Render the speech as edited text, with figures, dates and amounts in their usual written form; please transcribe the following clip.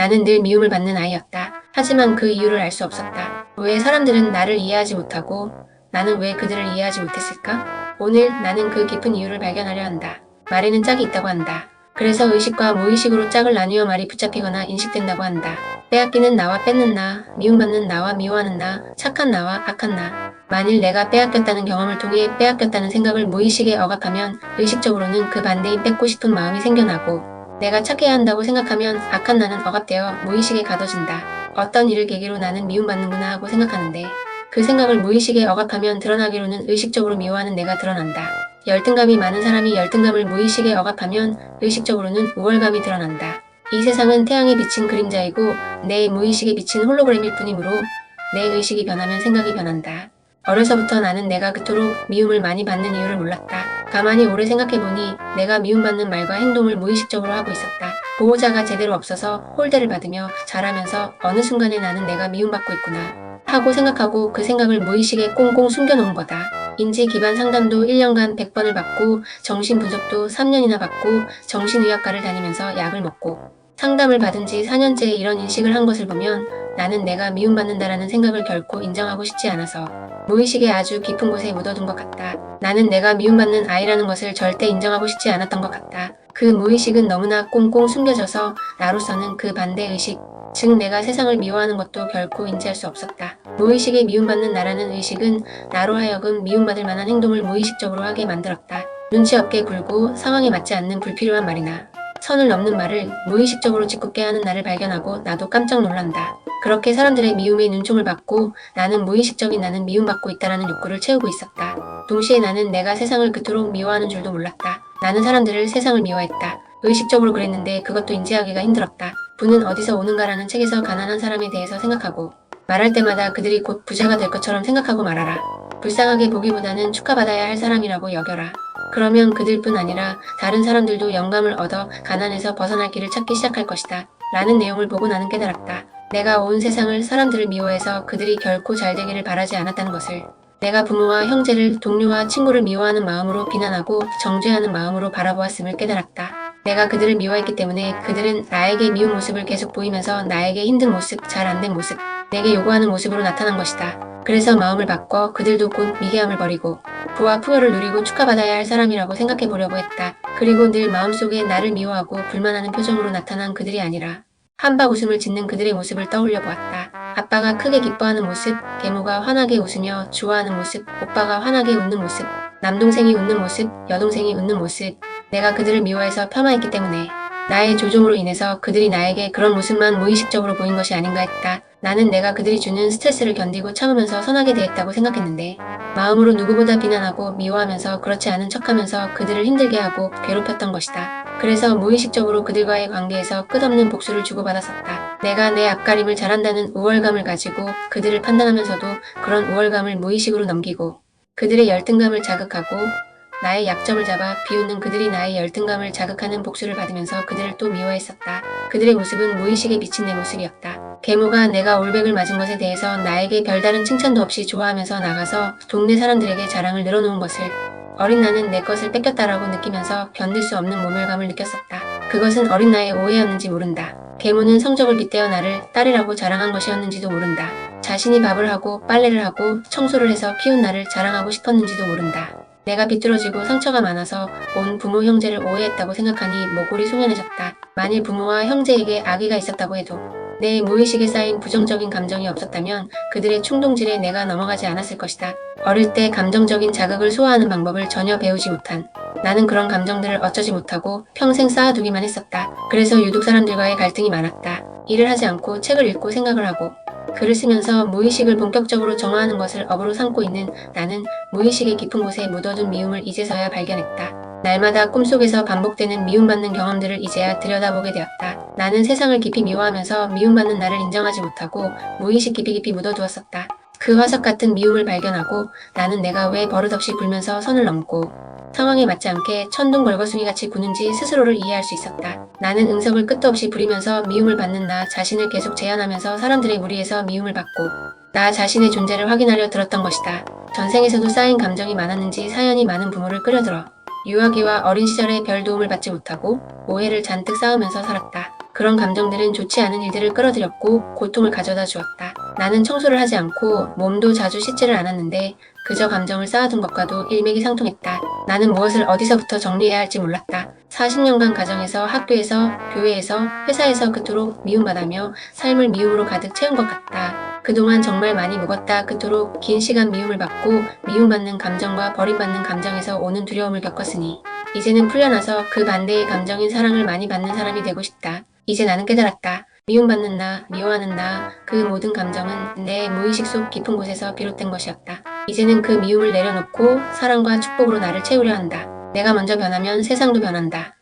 나는 늘 미움을 받는 아이였다. 하지만 그 이유를 알 수 없었다. 왜 사람들은 나를 이해하지 못하고 나는 왜 그들을 이해하지 못했을까? 오늘 나는 그 깊은 이유를 발견하려 한다. 말에는 짝이 있다고 한다. 그래서 의식과 무의식으로 짝을 나뉘어 말이 붙잡히거나 인식된다고 한다. 빼앗기는 나와 뺏는 나, 미움받는 나와 미워하는 나, 착한 나와 악한 나. 만일 내가 빼앗겼다는 경험을 통해 빼앗겼다는 생각을 무의식에 억압하면 의식적으로는 그 반대인 뺏고 싶은 마음이 생겨나고 내가 착해야 한다고 생각하면 악한 나는 억압되어 무의식에 가둬진다. 어떤 일을 계기로 나는 미움받는구나 하고 생각하는데 그 생각을 무의식에 억압하면 드러나기로는 의식적으로 미워하는 내가 드러난다. 열등감이 많은 사람이 열등감을 무의식에 억압하면 의식적으로는 우월감이 드러난다. 이 세상은 태양에 비친 그림자이고 내 무의식에 비친 홀로그램일 뿐이므로 내 의식이 변하면 생각이 변한다. 어려서부터 나는 내가 그토록 미움을 많이 받는 이유를 몰랐다. 가만히 오래 생각해보니 내가 미움받는 말과 행동을 무의식적으로 하고 있었다. 보호자가 제대로 없어서 홀대를 받으며 자라면서 어느 순간에 나는 내가 미움받고 있구나 하고 생각하고 그 생각을 무의식에 꽁꽁 숨겨놓은 거다. 인지 기반 상담도 1년간 100번을 받고 정신분석도 3년이나 받고 정신의학과를 다니면서 약을 먹고 상담을 받은 지 4년째 이런 인식을 한 것을 보면 나는 내가 미움받는다라는 생각을 결코 인정하고 싶지 않아서 무의식에 아주 깊은 곳에 묻어둔 것 같다. 나는 내가 미움받는 아이라는 것을 절대 인정하고 싶지 않았던 것 같다. 그 무의식은 너무나 꽁꽁 숨겨져서 나로서는 그 반대의식, 즉 내가 세상을 미워하는 것도 결코 인지할 수 없었다. 무의식에 미움받는 나라는 의식은 나로 하여금 미움받을 만한 행동을 무의식적으로 하게 만들었다. 눈치 없게 굴고 상황에 맞지 않는 불필요한 말이나 선을 넘는 말을 무의식적으로 짓궂게 하는 나를 발견하고 나도 깜짝 놀란다. 그렇게 사람들의 미움에 눈총을 받고 나는 무의식적인 나는 미움받고 있다라는 욕구를 채우고 있었다. 동시에 나는 내가 세상을 그토록 미워하는 줄도 몰랐다. 나는 사람들을 세상을 미워했다. 의식적으로 그랬는데 그것도 인지하기가 힘들었다. 부는 어디서 오는가라는 책에서 가난한 사람에 대해서 생각하고 말할 때마다 그들이 곧 부자가 될 것처럼 생각하고 말하라. 불쌍하게 보기보다는 축하받아야 할 사람이라고 여겨라. 그러면 그들뿐 아니라 다른 사람들도 영감을 얻어 가난에서 벗어날 길을 찾기 시작할 것이다. 라는 내용을 보고 나는 깨달았다. 내가 온 세상을 사람들을 미워해서 그들이 결코 잘 되기를 바라지 않았다는 것을. 내가 부모와 형제를 동료와 친구를 미워하는 마음으로 비난하고 정죄하는 마음으로 바라보았음을 깨달았다. 내가 그들을 미워했기 때문에 그들은 나에게 미운 모습을 계속 보이면서 나에게 힘든 모습, 잘 안 된 모습, 내게 요구하는 모습으로 나타난 것이다. 그래서 마음을 바꿔 그들도 곧 미개함을 버리고 부와 풍요를 누리고 축하받아야 할 사람이라고 생각해 보려고 했다. 그리고 늘 마음속에 나를 미워하고 불만하는 표정으로 나타난 그들이 아니라 한박 웃음을 짓는 그들의 모습을 떠올려 보았다. 아빠가 크게 기뻐하는 모습, 계모가 환하게 웃으며 좋아하는 모습, 오빠가 환하게 웃는 모습, 남동생이 웃는 모습, 여동생이 웃는 모습. 내가 그들을 미워해서 폄하했기 때문에 나의 조종으로 인해서 그들이 나에게 그런 모습만 무의식적으로 보인 것이 아닌가 했다. 나는 내가 그들이 주는 스트레스를 견디고 참으면서 선하게 대했다고 생각했는데 마음으로 누구보다 비난하고 미워하면서 그렇지 않은 척하면서 그들을 힘들게 하고 괴롭혔던 것이다. 그래서 무의식적으로 그들과의 관계에서 끝없는 복수를 주고받았었다. 내가 내 앞가림을 잘한다는 우월감을 가지고 그들을 판단하면서도 그런 우월감을 무의식으로 넘기고 그들의 열등감을 자극하고 나의 약점을 잡아 비웃는 그들이 나의 열등감을 자극하는 복수를 받으면서 그들을 또 미워했었다. 그들의 모습은 무의식에 비친 내 모습이었다. 계모가 내가 올백을 맞은 것에 대해서 나에게 별다른 칭찬도 없이 좋아하면서 나가서 동네 사람들에게 자랑을 늘어놓은 것을 어린 나는 내 것을 뺏겼다라고 느끼면서 견딜 수 없는 모멸감을 느꼈었다. 그것은 어린 나의 오해였는지 모른다. 계모는 성적을 빗대어 나를 딸이라고 자랑한 것이었는지도 모른다. 자신이 밥을 하고 빨래를 하고 청소를 해서 키운 나를 자랑하고 싶었는지도 모른다. 내가 비뚤어지고 상처가 많아서 온 부모 형제를 오해했다고 생각하니 모골이 소년해졌다. 만일 부모와 형제에게 악의가 있었다고 해도 내 무의식에 쌓인 부정적인 감정이 없었다면 그들의 충동질에 내가 넘어가지 않았을 것이다. 어릴 때 감정적인 자극을 소화하는 방법을 전혀 배우지 못한 나는 그런 감정들을 어쩌지 못하고 평생 쌓아두기만 했었다. 그래서 유독 사람들과의 갈등이 많았다. 일을 하지 않고 책을 읽고 생각을 하고 글을 쓰면서 무의식을 본격적으로 정화하는 것을 업으로 삼고 있는 나는 무의식의 깊은 곳에 묻어둔 미움을 이제서야 발견했다. 날마다 꿈속에서 반복되는 미움받는 경험들을 이제야 들여다보게 되었다. 나는 세상을 깊이 미워하면서 미움받는 나를 인정하지 못하고 무의식 깊이 묻어두었었다. 그 화석 같은 미움을 발견하고 나는 내가 왜 버릇없이 굴면서 선을 넘고 상황에 맞지 않게 천둥벌거숭이같이 구는지 스스로를 이해할 수 있었다. 나는 응석을 끝도 없이 부리면서 미움을 받는 나 자신을 계속 제한하면서 사람들의 무리에서 미움을 받고 나 자신의 존재를 확인하려 들었던 것이다. 전생에서도 쌓인 감정이 많았는지 사연이 많은 부모를 끌어들어 유아기와 어린 시절에 별 도움을 받지 못하고 오해를 잔뜩 쌓으면서 살았다. 그런 감정들은 좋지 않은 일들을 끌어들였고 고통을 가져다 주었다. 나는 청소를 하지 않고 몸도 자주 씻지를 않았는데 그저 감정을 쌓아둔 것과도 일맥이상통했다. 나는 무엇을 어디서부터 정리해야 할지 몰랐다. 40년간 가정에서, 학교에서, 교회에서, 회사에서 그토록 미움받아며 삶을 미움으로 가득 채운 것 같다. 그동안 정말 많이 묵었다. 그토록 긴 시간 미움을 받고 미움받는 감정과 버림받는 감정에서 오는 두려움을 겪었으니 이제는 풀려나서 그 반대의 감정인 사랑을 많이 받는 사람이 되고 싶다. 이제 나는 깨달았다. 미움받는 나, 미워하는 나, 그 모든 감정은 내 무의식 속 깊은 곳에서 비롯된 것이었다. 이제는 그 미움을 내려놓고 사랑과 축복으로 나를 채우려 한다. 내가 먼저 변하면 세상도 변한다.